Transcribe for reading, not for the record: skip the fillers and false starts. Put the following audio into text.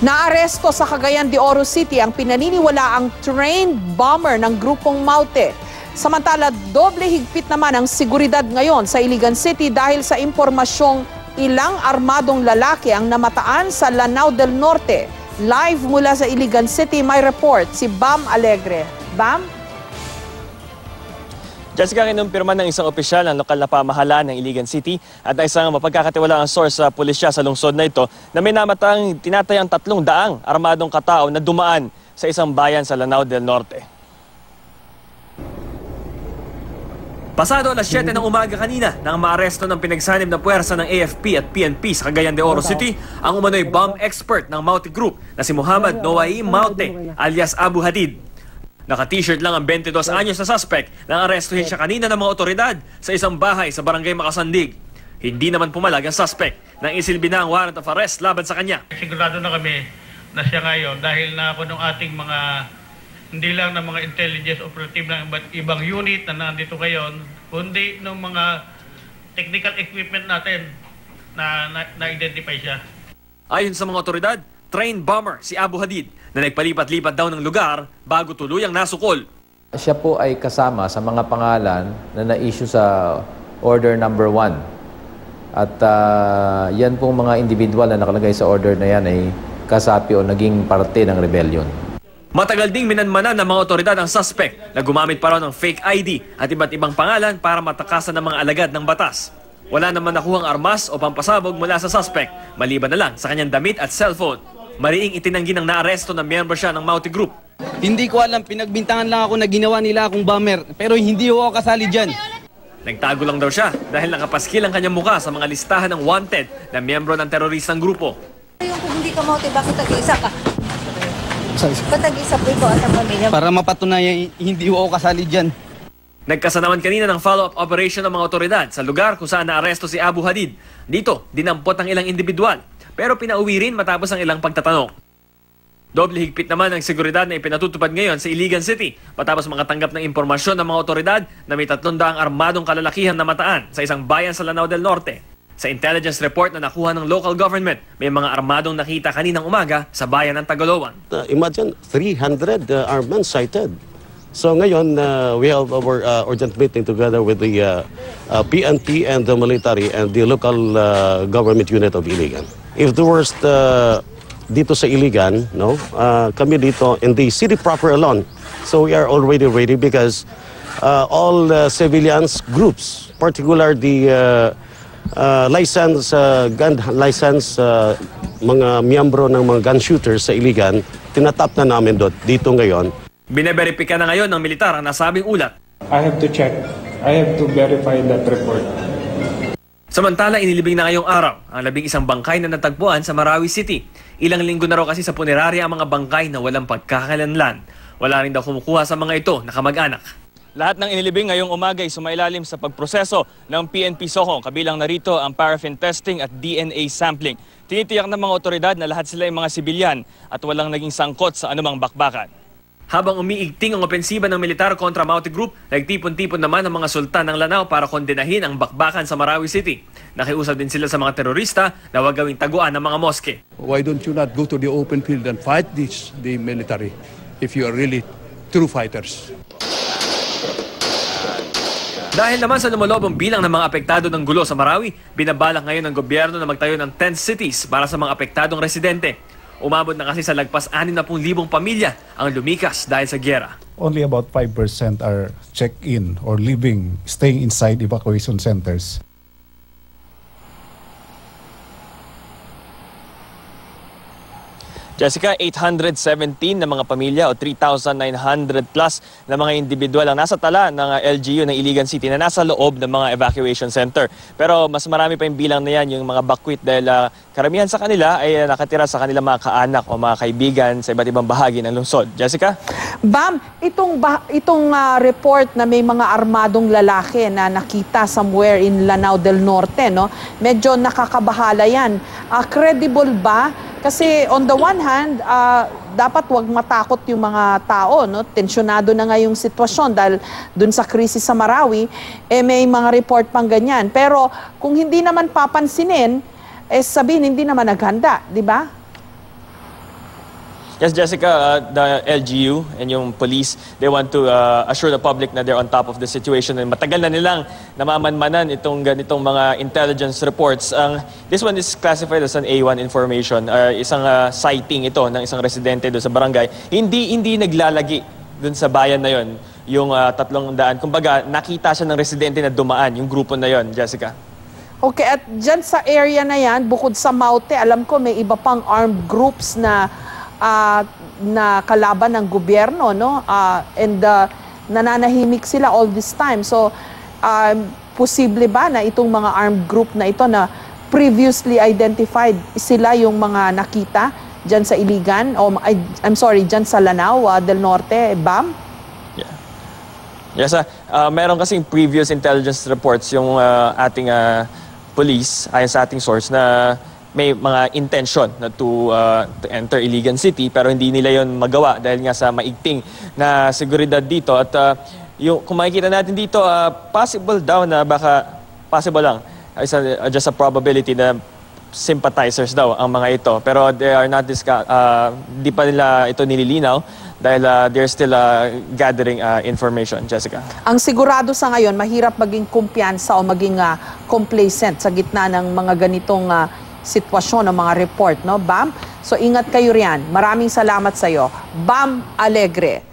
Naaresto sa Cagayan de Oro City ang pinaniniwalaang trained bomber ng grupong Maute. Samantala, doble higpit naman ang seguridad ngayon sa Iligan City dahil sa impormasyong ilang armadong lalaki ang namataan sa Lanao del Norte. Live mula sa Iligan City, may report si Bam Alegre. Bam? Jessica, kinumpirma ng isang opisyal ng lokal na pamahalaan ng Iligan City at ng isang mapagkakatiwalaang source sa pulisya sa lungsod na ito na may namatang tinatayang 300 armadong katao na dumaan sa isang bayan sa Lanao del Norte. Pasado alas 7 ng umaga kanina nang maaresto ng pinagsanib na puwersa ng AFP at PNP sa Cagayan de Oro City ang umano'y bomb expert ng Maute Group na si Muhammad Noai Maute alias Abu Hadid. Naka-t-shirt lang ang 22 anyos na suspect nang arestuhin siya kanina ng mga otoridad sa isang bahay sa barangay Makasandig. Hindi naman pumalag ang suspect nang isilbi na ang warrant of arrest laban sa kanya. Sigurado na kami na siya ngayon dahil na ako ng ating mga, hindi lang ng mga intelligence operative ng ibang unit na nandito ngayon, kundi ng mga technical equipment natin na na-identify siya. Ayon sa mga otoridad, trained bomber si Abu Hadid na nagpalipat-lipat daw ng lugar bago tuluyang nasukol. Siya po ay kasama sa mga pangalan na na-issue sa Order Number 1. At yan pong mga individual na nakalagay sa order na yan ay kasapi o naging parte ng rebellion. Matagal ding minanmanan ng mga otoridad ang suspect na gumamit pa raw ng fake ID at iba't ibang pangalan para matakasan ng mga alagad ng batas. Wala naman nakuhang armas o pampasabog mula sa suspect, maliban na lang sa kanyang damit at cellphone. Mariing itinanggi ng naaresto na miyembro siya ng Maute Group. Hindi ko alam, pinagbintangan lang ako na ginawa nila akong bomber, pero hindi ako kasali dyan. Nagtago lang daw siya dahil nakapaskil ang kanyang muka sa mga listahan ng wanted na miyembro ng teroristang grupo. Kung hindi ka Maute, bakit tag-isa ka? Ba't tag-isa po ikaw at ang pamilya? Para mapatunayan, hindi ako kasali dyan. Nagkasanawan kanina ng follow-up operation ng mga otoridad sa lugar kung saan naaresto si Abu Hadid. Dito, dinampot ang ilang individual, pero pinauwi rin matapos ang ilang pagtatanong. Doble higpit naman ang seguridad na ipinatutupad ngayon sa Iligan City matapos makatanggap ng impormasyon ng mga otoridad na may 300 armadong kalalakihan na mataan sa isang bayan sa Lanao del Norte. Sa intelligence report na nakuha ng local government, may mga armadong nakita kaninang umaga sa bayan ng Tagaloan. Imagine 300 armaments sighted. So ngayon, we have our urgent meeting together with the PNP and the military and the local government unit of Iligan. If the worst dito sa Iligan, no, kami dito in the city proper alone. So we are already ready because all civilians groups, particular the license, gun license, mga miyembro ng mga gun shooters sa Iligan, tinatap na namin dito ngayon. Bineberipika na ngayon ng militar ang nasabing ulat. I have to check. I have to verify that report. Samantala, inilibing na ngayong araw ang 11 bangkay na natagpuan sa Marawi City. Ilang linggo na raw kasi sa punerarya ang mga bangkay na walang pagkakalanlan. Wala rin daw kumukuha sa mga ito na kamag-anak. Lahat ng inilibing ngayong umaga ay sumailalim sa pagproseso ng PNP Sohong. Kabilang narito ang paraffin testing at DNA sampling. Tinitiyak ng mga otoridad na lahat sila ay mga sibilyan at walang naging sangkot sa anumang bakbakan. Habang umiigting ang opensiba ng militar kontra Maute Group, nagtipon-tipon naman ang mga sultan ng Lanao para kondenahin ang bakbakan sa Marawi City. Nakiusap din sila sa mga terorista na huwag gawing taguan ng mga moske. Why don't you not go to the open field and fight the military if you are really true fighters? Dahil naman sa lumalobong bilang ng mga apektado ng gulo sa Marawi, binabalak ngayon ng gobyerno na magtayo ng 10 cities para sa mga apektadong residente. Umabot na kasi sa lagpas 60,000 pamilya ang lumikas dahil sa gyera. Only about 5% are check-in or staying inside evacuation centers. Jessica, 817 na mga pamilya o 3,900 plus na mga individual ang nasa tala ng LGU ng Iligan City na nasa loob ng mga evacuation center. Pero mas marami pa yung bilang na yan, yung mga bakwit dahil karamihan sa kanila ay nakatira sa kanilang mga kaanak o mga kaibigan sa iba't ibang bahagi ng lungsod. Jessica? Bam, itong report na may mga armadong lalaki na nakita somewhere in Lanao del Norte, no? Medyo nakakabahala yan. Credible ba? Kasi on the one hand, dapat wag matakot yung mga tao, no? Tensyonado na nga yung sitwasyon dahil dun sa krisis sa Marawi, may mga report pang ganyan. Pero kung hindi naman papansinin, sabihin hindi naman naghanda, di ba? Yes, Jessica, the LGU and yung police, they want to assure the public na they're on top of the situation. And matagal na nilang namamanmanan itong ganitong mga intelligence reports. This one is classified as an A1 information. Isang sighting ito ng isang residente doon sa barangay. Hindi naglalagi doon sa bayan na yon yung 300. Kumbaga, nakita siya ng residente na dumaan, yung grupo na yon, Jessica. Okay, at dyan sa area na yan, bukod sa Maute, alam ko may iba pang armed groups na kalaban ng gobyerno, no? And nananahimik sila all this time. So, posible ba na itong mga armed group na ito na previously identified, sila yung mga nakita dyan sa Iligan, o I'm sorry, dyan sa Lanao del Norte, BAM? Yes, meron kasing previous intelligence reports yung ating police, ayon sa ating source, na may mga intention na to enter Iligan City, pero hindi nila yon magawa dahil nga sa maigting na seguridad dito. At yung, kung makikita natin dito, possible daw na baka, possible lang, just a probability na sympathizers daw ang mga ito. Pero they are not di pa nila ito nililinaw dahil they're still gathering information, Jessica. Ang sigurado sa ngayon, mahirap maging kumpiyansa o maging complacent sa gitna ng mga ganitong sitwasyon ng mga report, no, Bam? So ingat kayo riyan. Maraming salamat sa iyo, Bam Alegre.